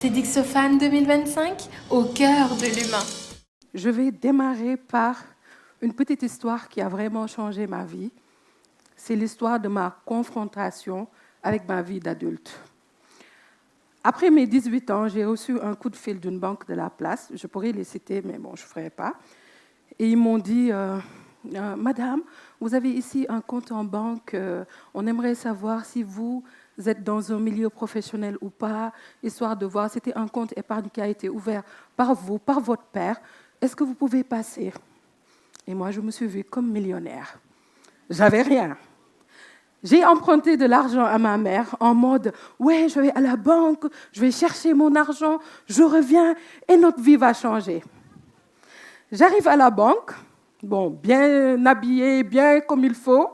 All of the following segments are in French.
TEDxOFAN 2025, au cœur de l'humain. Je vais démarrer par une petite histoire qui a vraiment changé ma vie. C'est l'histoire de ma confrontation avec ma vie d'adulte. Après mes 18 ans, j'ai reçu un coup de fil d'une banque de la place. Je pourrais les citer, mais bon, je ne ferai pas. Et ils m'ont dit, Madame, vous avez ici un compte en banque. On aimerait savoir si vous êtes dans un milieu professionnel ou pas, histoire de voir. C'était un compte épargne qui a été ouvert par vous, par votre père. Est-ce que vous pouvez passer? Et moi, je me suis vue comme millionnaire. J'avais rien. J'ai emprunté de l'argent à ma mère en mode « Ouais, je vais à la banque, je vais chercher mon argent, je reviens et notre vie va changer. » J'arrive à la banque, bon, bien habillée, bien comme il faut,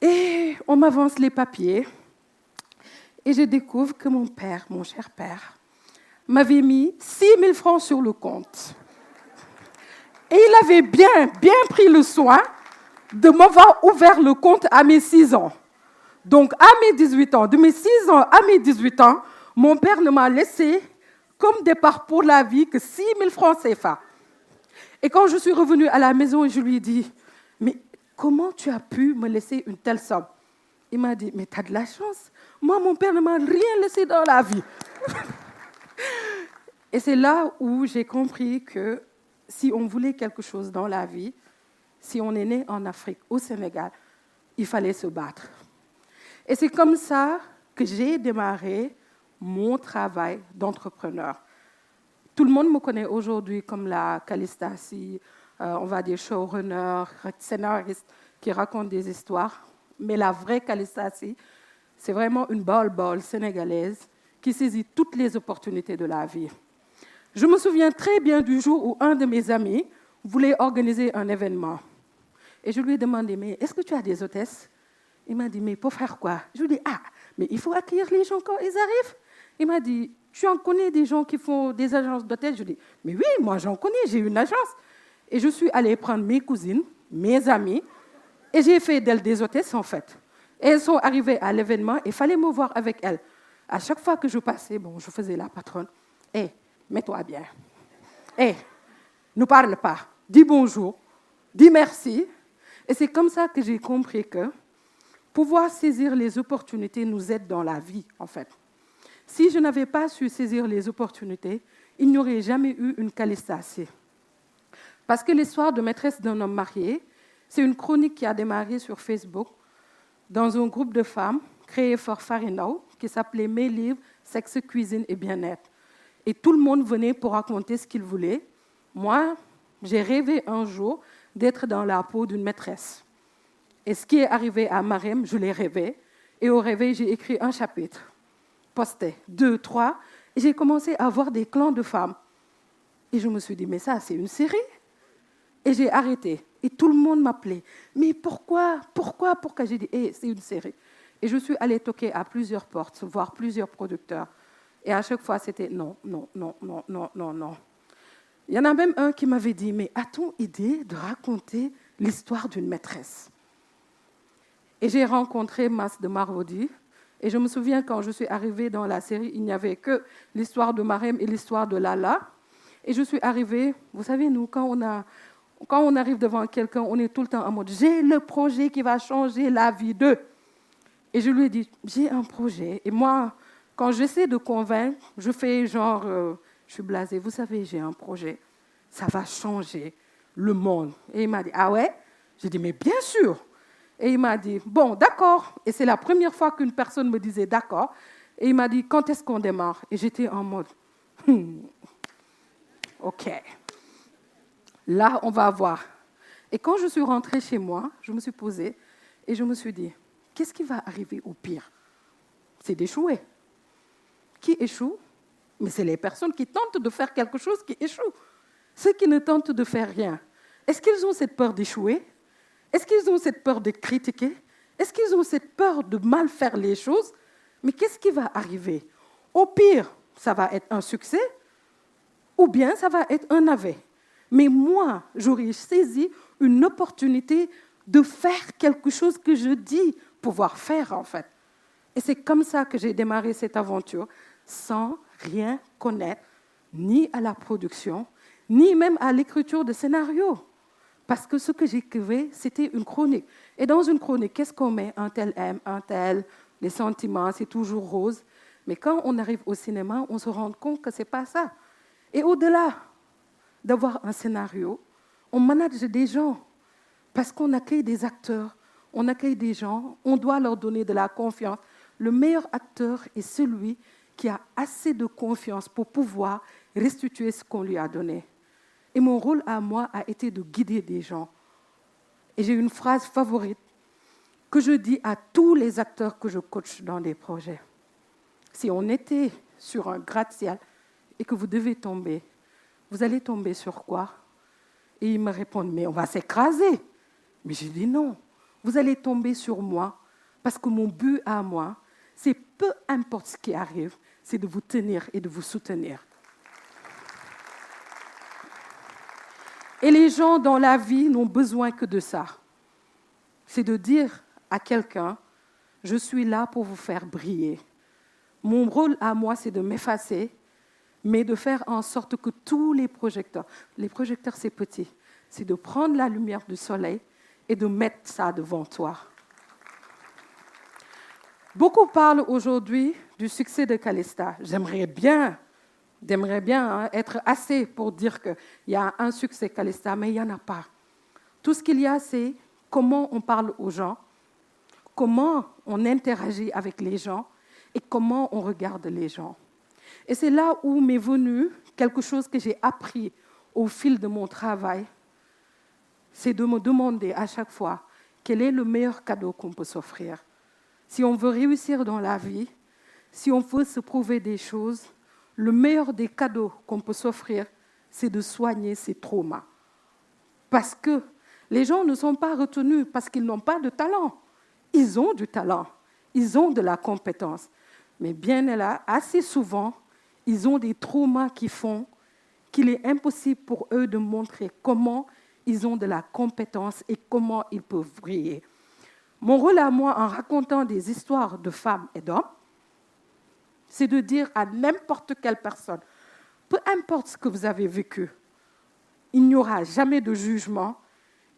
et on m'avance les papiers. Et je découvre que mon père, mon cher père, m'avait mis 6 000 francs sur le compte. Et il avait bien pris le soin de m'avoir ouvert le compte à mes 6 ans. Donc, à mes 18 ans, de mes 6 ans à mes 18 ans, mon père ne m'a laissé comme départ pour la vie que 6 000 francs CFA. Et quand je suis revenue à la maison, je lui ai dit, mais comment tu as pu me laisser une telle somme? Il m'a dit, mais tu as de la chance. Moi, mon père ne m'a rien laissé dans la vie. Et c'est là où j'ai compris que si on voulait quelque chose dans la vie, si on est né en Afrique, au Sénégal, il fallait se battre. Et c'est comme ça que j'ai démarré mon travail d'entrepreneur. Tout le monde me connaît aujourd'hui comme la Calistassi, on va dire showrunner, scénariste qui raconte des histoires. Mais la vraie Calistassi, c'est vraiment une ball sénégalaise qui saisit toutes les opportunités de la vie. Je me souviens très bien du jour où un de mes amis voulait organiser un événement. Et je lui ai demandé, mais est-ce que tu as des hôtesses? Il m'a dit, mais pour faire quoi? Je lui ai dit, mais il faut accueillir les gens quand ils arrivent. Il m'a dit, tu en connais des gens qui font des agences d'hôtels? Je lui ai dit, mais oui, moi j'en connais, j'ai une agence. Et je suis allée prendre mes cousines, mes amis, et j'ai fait d'elles des hôtesses en fait. Et elles sont arrivées à l'événement et il fallait me voir avec elles. À chaque fois que je passais, bon, je faisais la patronne. Mets-toi bien. Ne parle pas. Dis bonjour. Dis merci. Et c'est comme ça que j'ai compris que pouvoir saisir les opportunités nous aide dans la vie, en fait. Si je n'avais pas su saisir les opportunités, il n'y aurait jamais eu une Calistassi. Parce que l'histoire de maîtresse d'un homme marié, c'est une chronique qui a démarré sur Facebook dans un groupe de femmes créé par Farinao qui s'appelait Mes livres, sexe, cuisine et bien-être. Et tout le monde venait pour raconter ce qu'il voulait. Moi, j'ai rêvé un jour d'être dans la peau d'une maîtresse. Et ce qui est arrivé à Marème, je l'ai rêvé. Et au réveil, j'ai écrit un chapitre, posté 2, 3, et j'ai commencé à voir des clans de femmes. Et je me suis dit, mais ça, c'est une série? Et j'ai arrêté. Et tout le monde m'appelait. Mais pourquoi? J'ai dit, c'est une série. Et je suis allée toquer à plusieurs portes, voir plusieurs producteurs. Et à chaque fois, c'était non. Il y en a même un qui m'avait dit, mais a-t-on idée de raconter l'histoire d'une maîtresse? Et j'ai rencontré Mas de Marodi. Et je me souviens, quand je suis arrivée dans la série, il n'y avait que l'histoire de Marème et l'histoire de Lala. Et je suis arrivée, vous savez, nous, quand on arrive devant quelqu'un, on est tout le temps en mode « j'ai le projet qui va changer la vie d'eux ». Et je lui ai dit « j'ai un projet ». Et moi, quand j'essaie de convaincre, je fais genre, je suis blasée, vous savez, j'ai un projet, ça va changer le monde. Et il m'a dit « ah ouais ?» J'ai dit « mais bien sûr !» Et il m'a dit « bon, d'accord ». Et c'est la première fois qu'une personne me disait « d'accord ». Et il m'a dit « quand est-ce qu'on démarre ?» Et j'étais en mode « ok, là, on va voir ». Et quand je suis rentrée chez moi, je me suis posée et je me suis dit « qu'est-ce qui va arriver au pire ?» C'est d'échouer. Qui échoue? Mais c'est les personnes qui tentent de faire quelque chose qui échouent. Ceux qui ne tentent de faire rien. Est-ce qu'ils ont cette peur d'échouer? Est-ce qu'ils ont cette peur de critiquer? Est-ce qu'ils ont cette peur de mal faire les choses? Mais qu'est-ce qui va arriver? Au pire, ça va être un succès ou bien ça va être un navet. Mais moi, j'aurais saisi une opportunité de faire quelque chose que je dis pouvoir faire, en fait. Et c'est comme ça que j'ai démarré cette aventure, sans rien connaître, ni à la production, ni même à l'écriture de scénarios. Parce que ce que j'écrivais, c'était une chronique. Et dans une chronique, qu'est-ce qu'on met? Un tel aime, un tel, les sentiments, c'est toujours rose. Mais quand on arrive au cinéma, on se rend compte que ce n'est pas ça. Et au-delà d'avoir un scénario, on manage des gens. Parce qu'on accueille des acteurs, on accueille des gens, on doit leur donner de la confiance. Le meilleur acteur est celui qui a assez de confiance pour pouvoir restituer ce qu'on lui a donné. Et mon rôle à moi a été de guider des gens. Et j'ai une phrase favorite que je dis à tous les acteurs que je coach dans des projets. Si on était sur un gratte-ciel et que vous devez tomber, vous allez tomber sur quoi? Et ils me répondent, mais on va s'écraser. Mais je dis non, vous allez tomber sur moi parce que mon but à moi, c'est peu importe ce qui arrive, c'est de vous tenir et de vous soutenir. Et les gens dans la vie n'ont besoin que de ça. C'est de dire à quelqu'un, je suis là pour vous faire briller. Mon rôle à moi, c'est de m'effacer, mais de faire en sorte que tous les projecteurs c'est petit, c'est de prendre la lumière du soleil et de mettre ça devant toi. Beaucoup parlent aujourd'hui du succès de Calista. J'aimerais bien être assez pour dire qu'il y a un succès Calista, mais il n'y en a pas. Tout ce qu'il y a, c'est comment on parle aux gens, comment on interagit avec les gens et comment on regarde les gens. Et c'est là où m'est venu quelque chose que j'ai appris au fil de mon travail, c'est de me demander à chaque fois quel est le meilleur cadeau qu'on peut s'offrir. Si on veut réussir dans la vie, si on veut se prouver des choses, le meilleur des cadeaux qu'on peut s'offrir, c'est de soigner ses traumas. Parce que les gens ne sont pas retenus parce qu'ils n'ont pas de talent. Ils ont du talent, ils ont de la compétence. Mais bien là, assez souvent, ils ont des traumas qui font qu'il est impossible pour eux de montrer comment ils ont de la compétence et comment ils peuvent briller. Mon rôle à moi, en racontant des histoires de femmes et d'hommes, c'est de dire à n'importe quelle personne, peu importe ce que vous avez vécu, il n'y aura jamais de jugement,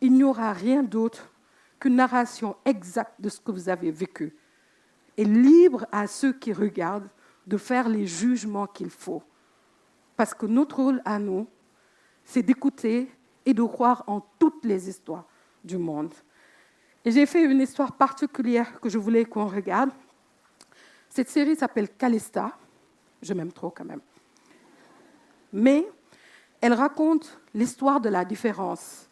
il n'y aura rien d'autre qu'une narration exacte de ce que vous avez vécu. Et libre à ceux qui regardent de faire les jugements qu'il faut. Parce que notre rôle à nous, c'est d'écouter et de croire en toutes les histoires du monde. Et j'ai fait une histoire particulière que je voulais qu'on regarde. Cette série s'appelle Calista. Je m'aime trop quand même. Mais elle raconte l'histoire de la différence.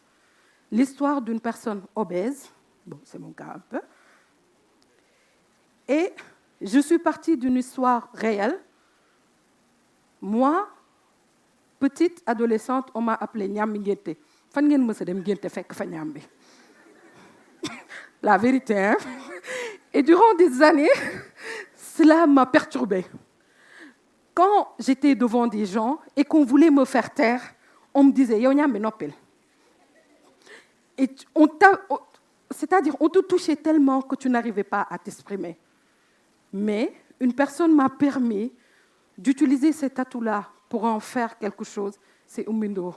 L'histoire d'une personne obèse. Bon, c'est mon cas un peu. Et je suis partie d'une histoire réelle. Moi, petite adolescente, on m'a appelée Nyambi Ngénte. Fan ngeen mësa dem ngénte fekk fa Nyambi. La vérité, hein? Et durant des années, cela m'a perturbée. Quand j'étais devant des gens et qu'on voulait me faire taire, on me disait « Yo Nyambi noppil ». Et c'est-à-dire, on te touchait tellement que tu n'arrivais pas à t'exprimer. Mais une personne m'a permis d'utiliser cet atout-là pour en faire quelque chose, c'est Oumindo.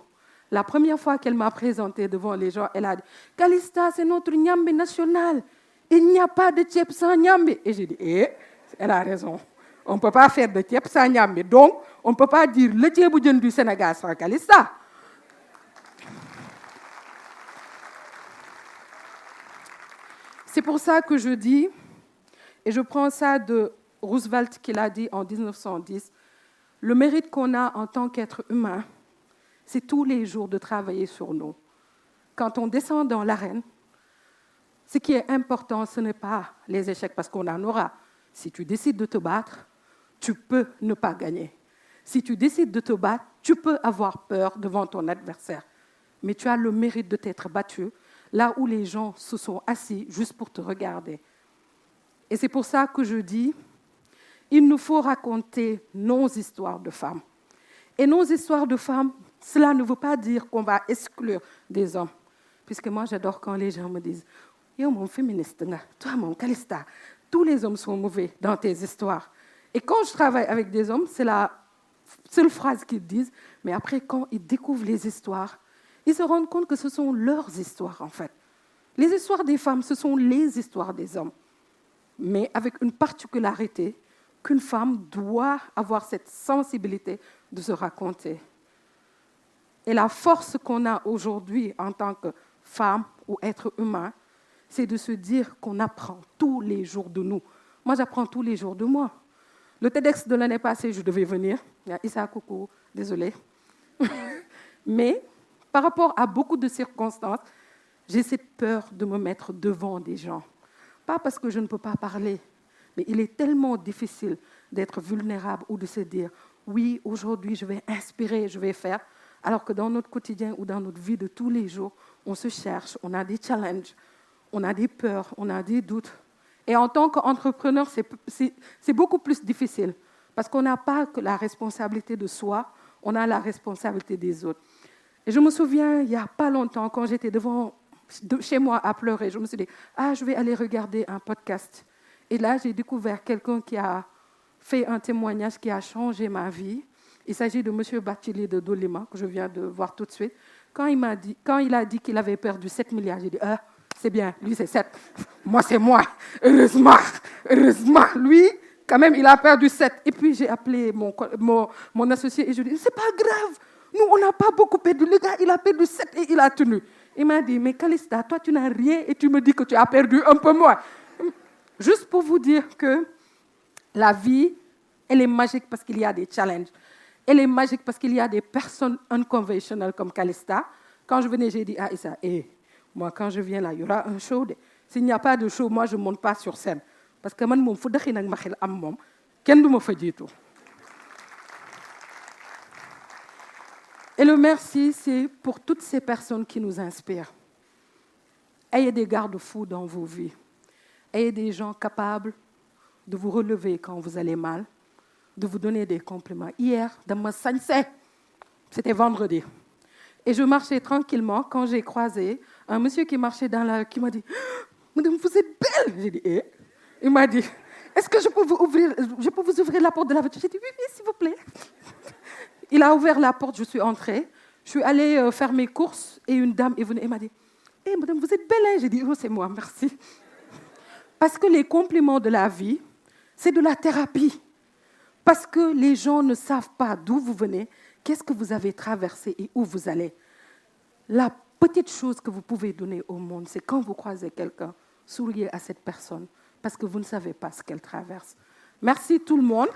La première fois qu'elle m'a présentée devant les gens, elle a dit « Calista, c'est notre Nyambi national. Il n'y a pas de Tiep sans Nyambi. » Et j'ai dit « elle a raison. On ne peut pas faire de Tiep sans Nyambi. Donc, on ne peut pas dire le Tieboudian du Sénégal sans Calista. » C'est pour ça que je dis, et je prends ça de Roosevelt qui l'a dit en 1910, le mérite qu'on a en tant qu'être humain, c'est tous les jours de travailler sur nous. Quand on descend dans l'arène, ce qui est important, ce n'est pas les échecs, parce qu'on en aura. Si tu décides de te battre, tu peux ne pas gagner. Si tu décides de te battre, tu peux avoir peur devant ton adversaire. Mais tu as le mérite de t'être battu, là où les gens se sont assis juste pour te regarder. Et c'est pour ça que je dis, il nous faut raconter nos histoires de femmes. Et nos histoires de femmes, cela ne veut pas dire qu'on va exclure des hommes. Puisque moi, j'adore quand les gens me disent « Yo, mon féministe, toi, mon Calista, tous les hommes sont mauvais dans tes histoires. » Et quand je travaille avec des hommes, c'est la seule phrase qu'ils disent, mais après, quand ils découvrent les histoires, ils se rendent compte que ce sont leurs histoires, en fait. Les histoires des femmes, ce sont les histoires des hommes. Mais avec une particularité qu'une femme doit avoir cette sensibilité de se raconter. Et la force qu'on a aujourd'hui en tant que femme ou être humain, c'est de se dire qu'on apprend tous les jours de nous. Moi, j'apprends tous les jours de moi. Le TEDx de l'année passée, je devais venir. Il y a Issa, coucou, désolée. Mais par rapport à beaucoup de circonstances, j'ai cette peur de me mettre devant des gens. Pas parce que je ne peux pas parler, mais il est tellement difficile d'être vulnérable ou de se dire « oui, aujourd'hui, je vais inspirer, je vais faire », alors que dans notre quotidien ou dans notre vie de tous les jours, on se cherche, on a des challenges, on a des peurs, on a des doutes. Et en tant qu'entrepreneur, c'est beaucoup plus difficile parce qu'on n'a pas que la responsabilité de soi, on a la responsabilité des autres. Et je me souviens, il n'y a pas longtemps, quand j'étais chez moi à pleurer, je me suis dit « ah, je vais aller regarder un podcast ». Et là, j'ai découvert quelqu'un qui a fait un témoignage qui a changé ma vie. Il s'agit de M. Bathily de Dolima, que je viens de voir tout de suite. Quand il a dit qu'il avait perdu 7 milliards, j'ai dit « ah, c'est bien, lui c'est 7, moi c'est moi, heureusement, lui, quand même, il a perdu 7. Et puis j'ai appelé mon associé et je lui ai dit, c'est pas grave, nous on n'a pas beaucoup perdu, le gars il a perdu 7 et il a tenu. Il m'a dit, mais Calista, toi tu n'as rien et tu me dis que tu as perdu un peu moins. Juste pour vous dire que la vie, elle est magique parce qu'il y a des challenges. Elle est magique parce qu'il y a des personnes unconventionnelles comme Calista. Quand je venais, j'ai dit à Issa, moi, quand je viens là, il y aura un show. S'il n'y a pas de show, moi, je ne monte pas sur scène. Parce que moi, je suis un peu de Et le merci, c'est pour toutes ces personnes qui nous inspirent. Ayez des garde-fous dans vos vies. Ayez des gens capables de vous relever quand vous allez mal, de vous donner des compliments. Hier, dans ma sunset, c'était vendredi. Et je marchais tranquillement quand j'ai croisé un monsieur qui marchait dans la rue qui m'a dit « Madame, vous êtes belle !» J'ai dit « eh ?» Il m'a dit « Est-ce que je peux vous ouvrir la porte de la voiture ?» J'ai dit « Oui, oui, s'il vous plaît. » Il a ouvert la porte, je suis entrée. Je suis allée faire mes courses et une dame est venue et m'a dit « Eh, madame, vous êtes belle !» J'ai dit « Oh, c'est moi, merci. » Parce que les compliments de la vie, c'est de la thérapie. Parce que les gens ne savent pas d'où vous venez, qu'est-ce que vous avez traversé et où vous allez. La petite chose que vous pouvez donner au monde, c'est quand vous croisez quelqu'un, souriez à cette personne, parce que vous ne savez pas ce qu'elle traverse. Merci tout le monde.